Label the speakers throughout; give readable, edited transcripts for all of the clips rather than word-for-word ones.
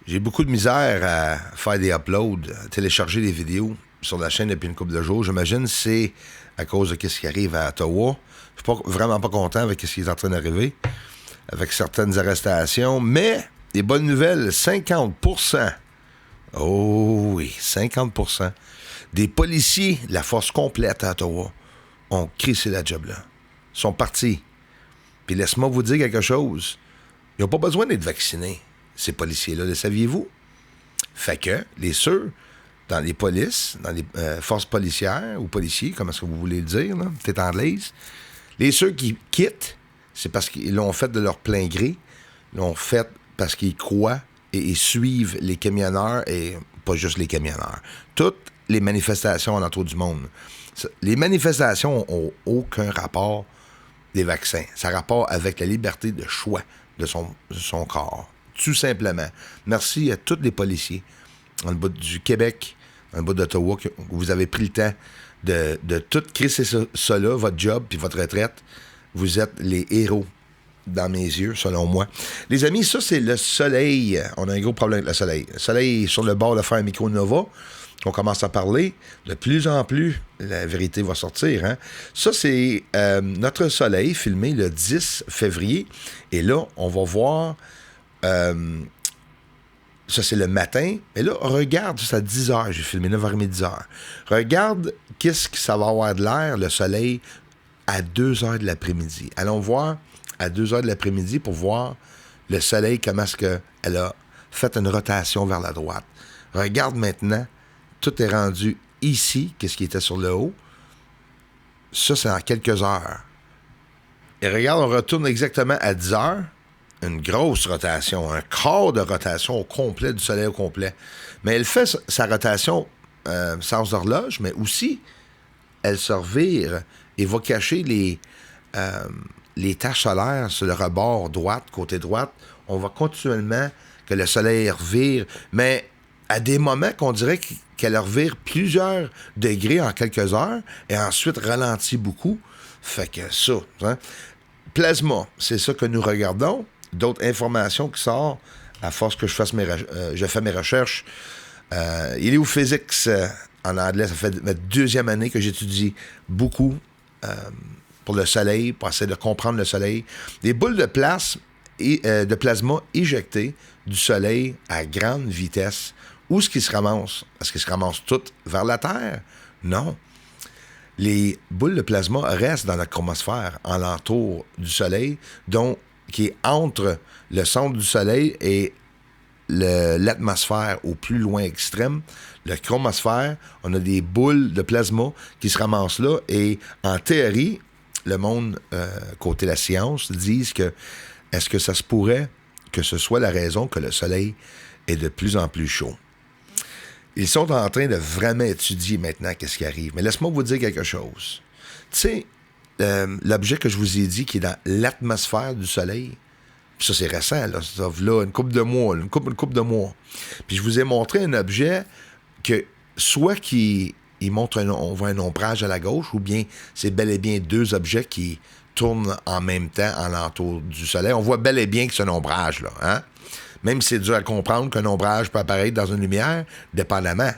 Speaker 1: J'ai beaucoup de misère à faire des uploads, à télécharger des vidéos sur la chaîne depuis une couple de jours. J'imagine que c'est à cause de ce qui arrive à Ottawa. Je suis vraiment pas content avec ce qui est en train d'arriver, avec certaines arrestations. Mais, des bonnes nouvelles, 50%. Oh oui, 50% des policiers, la force complète à Ottawa, ont crissé la job là. Ils sont partis. Puis laisse-moi vous dire quelque chose. Ils n'ont pas besoin d'être vaccinés, ces policiers-là, le saviez-vous? Fait que les ceux dans les polices, dans les forces policières ou policiers, comment est-ce que vous voulez le dire, là, peut-être anglaise, les ceux qui quittent, c'est parce qu'ils l'ont fait de leur plein gré, ils l'ont fait parce qu'ils croient et ils suivent les camionneurs et pas juste les camionneurs. Toutes les manifestations en entour du monde. Les manifestations n'ont aucun rapport des vaccins. Ça a rapport avec la liberté de choix de son corps. Tout simplement. Merci à tous les policiers dans le bout du Québec, dans le bout d'Ottawa, que vous avez pris le temps de tout crisser ça là, votre job puis votre retraite. Vous êtes les héros dans mes yeux, selon moi. Les amis, ça, c'est le soleil. On a un gros problème avec le soleil. Le soleil est sur le bord de faire un micro-nova. On commence à parler. De plus en plus, la vérité va sortir. Hein? Ça, c'est notre soleil filmé le 10 février. Et là, on va voir... ça, c'est le matin. Et là, regarde, c'est à 10h. J'ai filmé 9h30, 10h. Regarde qu'est-ce que ça va avoir de l'air, le soleil, à 2h de l'après-midi. Allons voir à 2h de l'après-midi pour voir le soleil, comment est-ce qu'elle a fait une rotation vers la droite. Regarde maintenant, tout est rendu ici, qu'est-ce qui était sur le haut. Ça, c'est en quelques heures. Et regarde, on retourne exactement à 10h. Une grosse rotation, un quart de rotation au complet, du soleil au complet. Mais elle fait sa rotation sans horloge, mais aussi, elle se revire et va cacher les taches solaires sur le rebord droite, côté droite. On va continuellement que le soleil revire, mais à des moments qu'on dirait qu'elle revire plusieurs degrés en quelques heures et ensuite ralentit beaucoup. Fait que ça, hein? Plasma, c'est ça que nous regardons. D'autres informations qui sortent à force que je fais mes recherches. Heliophysics, en anglais, ça fait ma deuxième année que j'étudie beaucoup pour le soleil, pour essayer de comprendre le soleil. Des boules de plasma éjectées du soleil à grande vitesse. Où est-ce qu'ils se ramassent? Est-ce qu'ils se ramassent toutes vers la Terre? Non. Les boules de plasma restent dans notre chromosphère, en l'entour du soleil, qui est entre le centre du soleil et l'atmosphère au plus loin extrême. Le chromosphère, on a des boules de plasma qui se ramassent là. Et en théorie, le monde, côté la science, disent que est-ce que ça se pourrait que ce soit la raison que le soleil est de plus en plus chaud? Ils sont en train de vraiment étudier maintenant qu'est-ce qui arrive. Mais laisse-moi vous dire quelque chose. Tu sais, l'objet que je vous ai dit qui est dans l'atmosphère du soleil, ça c'est récent, là, ça là une couple de mois, une couple de mois. Puis je vous ai montré un objet que soit il montre on voit un ombrage à la gauche, ou bien c'est bel et bien deux objets qui tournent en même temps en l'entour du soleil. On voit bel et bien que c'est un ombrage, là, hein? Même si c'est dur à comprendre qu'un ombrage peut apparaître dans une lumière, dépendamment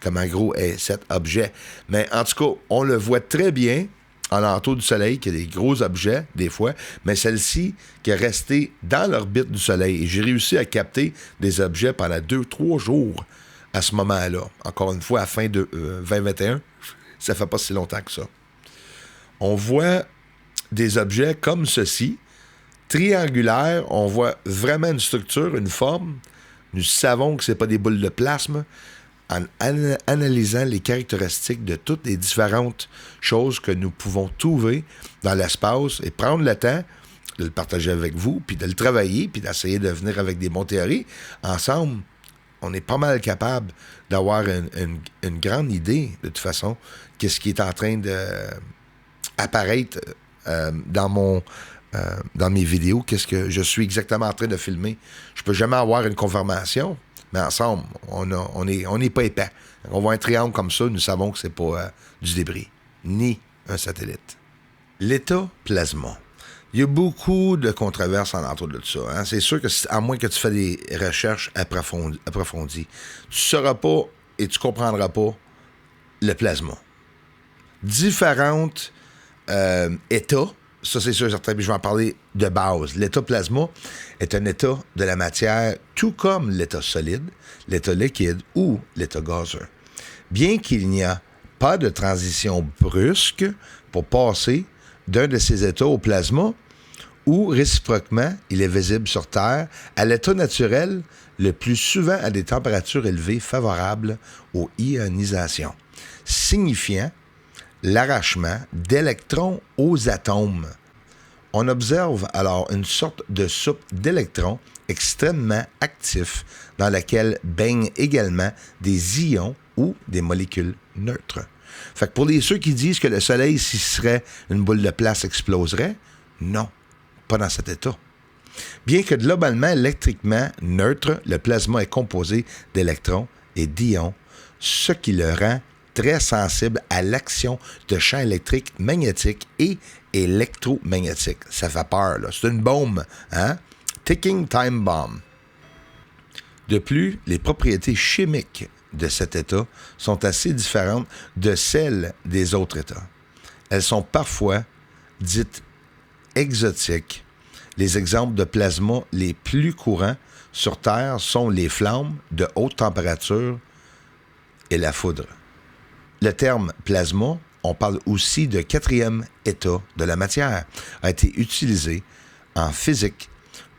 Speaker 1: comment gros est cet objet. Mais en tout cas, on le voit très bien en l'entour du soleil, qu'il y a des gros objets, des fois, mais celle-ci qui est restée dans l'orbite du soleil. Et j'ai réussi à capter des objets pendant 2-3 jours à ce moment-là. Encore une fois, à la fin de 2021, ça fait pas si longtemps que ça. On voit des objets comme ceci, triangulaires, on voit vraiment une structure, une forme. Nous savons que ce n'est pas des boules de plasma. En analysant les caractéristiques de toutes les différentes choses que nous pouvons trouver dans l'espace et prendre le temps de le partager avec vous, puis de le travailler, puis d'essayer de venir avec des bonnes théories, ensemble, on est pas mal capable d'avoir une grande idée, de toute façon, qu'est-ce qui est en train d'apparaître dans mes vidéos, qu'est-ce que je suis exactement en train de filmer. Je peux jamais avoir une confirmation, mais ensemble, on n'est pas épais. On voit un triangle comme ça, nous savons que c'est pas du débris, ni un satellite. L'état plasma. Il y a beaucoup de controverses en entour de tout ça. Hein? C'est sûr que, à moins que tu fasses des recherches approfondies, tu ne sauras pas et tu ne comprendras pas le plasma. Différentes états, ça c'est sûr et certain, puis je vais en parler de base. L'état plasma est un état de la matière, tout comme l'état solide, l'état liquide ou l'état gazeux. Bien qu'il n'y a pas de transition brusque pour passer d'un de ces états au plasma, ou réciproquement, il est visible sur Terre, à l'état naturel, le plus souvent à des températures élevées favorables aux ionisations, signifiant l'arrachement d'électrons aux atomes. On observe alors une sorte de soupe d'électrons extrêmement actifs dans laquelle baignent également des ions ou des molécules neutres. Fait que pour ceux qui disent que le Soleil, s'il serait une boule de place, exploserait, non, pas dans cet état. Bien que globalement électriquement neutre, le plasma est composé d'électrons et d'ions, ce qui le rend très sensible à l'action de champs électriques magnétiques et électromagnétiques. Ça fait peur, là. C'est une bombe, hein? Ticking time bomb. De plus, les propriétés chimiques de cet état sont assez différentes de celles des autres états. Elles sont parfois dites exotiques. Les exemples de plasma les plus courants sur Terre sont les flammes de haute température et la foudre. Le terme plasma, on parle aussi de quatrième état de la matière, a été utilisé en physique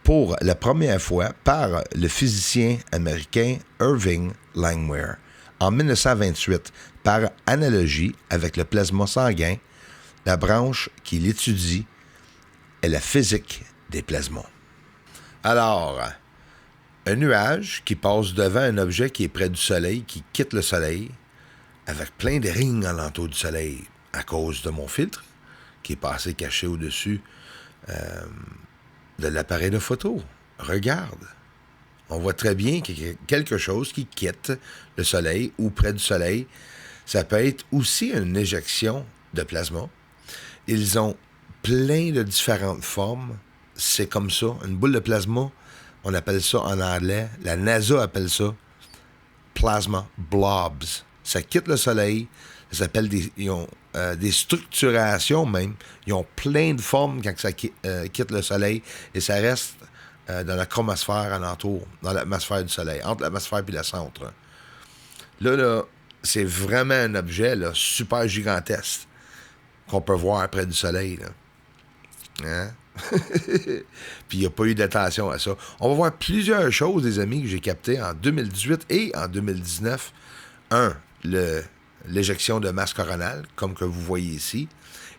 Speaker 1: pour la première fois par le physicien américain Irving Langmuir en 1928, par analogie avec le plasma sanguin. La branche qui l'étudie est la physique des plasmas. Alors, un nuage qui passe devant un objet qui est près du Soleil, qui quitte le Soleil, avec plein de rings alentour du Soleil, à cause de mon filtre, qui est passé caché au-dessus de l'appareil de photo. Regarde. On voit très bien qu'il y a quelque chose qui quitte le Soleil ou près du Soleil. Ça peut être aussi une éjection de plasma. Ils ont plein de différentes formes. C'est comme ça. Une boule de plasma, on appelle ça en anglais, la NASA appelle ça plasma blobs. Ça quitte le Soleil. Ça s'appelle ils ont des structurations même. Ils ont plein de formes quand ça quitte le Soleil et ça reste dans la chromosphère alentour, dans l'atmosphère du Soleil, entre l'atmosphère et le centre. Là, c'est vraiment un objet là, super gigantesque qu'on peut voir près du Soleil. Là. Hein? Puis il n'y a pas eu d'attention à ça. On va voir plusieurs choses, les amis, que j'ai captées en 2018 et en 2019. L'éjection de masse coronale, comme que vous voyez ici.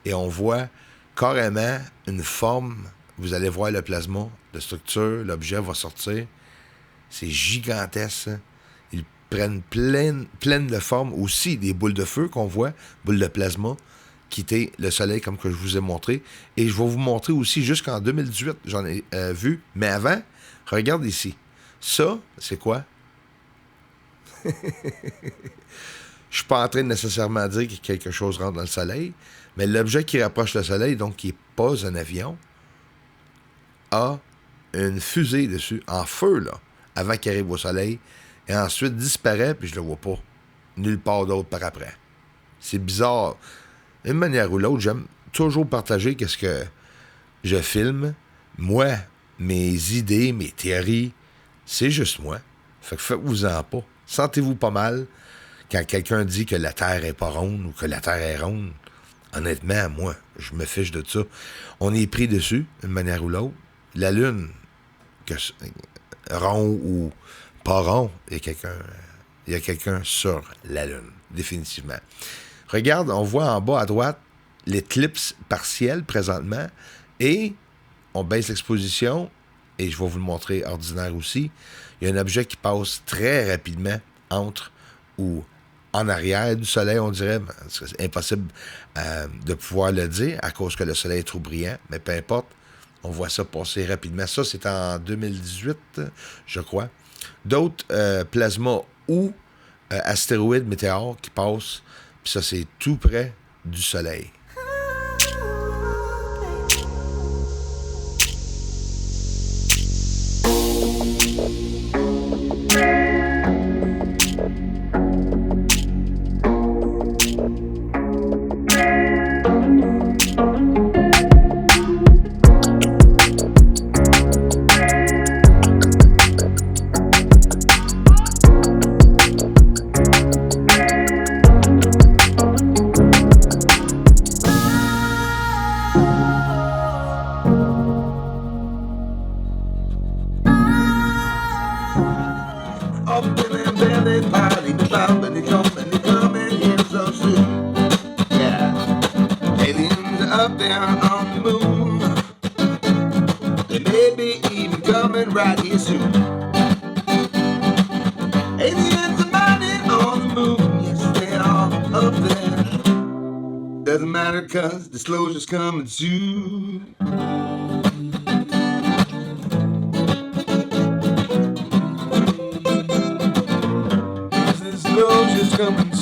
Speaker 1: Et on voit carrément une forme. Vous allez voir le plasma, la structure, l'objet va sortir. C'est gigantesque. Ils prennent pleine de formes. Aussi des boules de feu qu'on voit, boules de plasma, quitter le Soleil comme que je vous ai montré. Et je vais vous montrer aussi jusqu'en 2018, j'en ai vu. Mais avant, regarde ici. Ça, c'est quoi? Je suis pas en train de nécessairement dire que quelque chose rentre dans le Soleil, mais l'objet qui rapproche le Soleil, donc qui n'est pas un avion, a une fusée dessus, en feu, là, avant qu'il arrive au Soleil, et ensuite disparaît, puis je le vois pas. Nulle part d'autre par après. C'est bizarre. D'une manière ou l'autre, j'aime toujours partager qu'est-ce que je filme. Moi, mes idées, mes théories, c'est juste moi. Fait que faites-vous-en pas. Sentez-vous pas mal quand quelqu'un dit que la Terre est pas ronde ou que la Terre est ronde. Honnêtement, moi, je me fiche de ça. On est pris dessus, d'une manière ou l'autre. La Lune, que rond ou pas rond, il y a quelqu'un sur la Lune, définitivement. Regarde, on voit en bas à droite l'éclipse partielle présentement et on baisse l'exposition et je vais vous le montrer ordinaire aussi. Il y a un objet qui passe très rapidement entre ou en arrière du Soleil, on dirait. C'est impossible de pouvoir le dire à cause que le Soleil est trop brillant, mais peu importe. On voit ça passer rapidement. Ça, c'est en 2018, je crois. D'autres plasmas ou astéroïdes, météores qui passent. Puis ça, c'est tout près du Soleil. maybe even coming right here soon. Aliens are mining on the moon, yes, they are up there. Doesn't matter, cause disclosure's coming soon. Disclosure's coming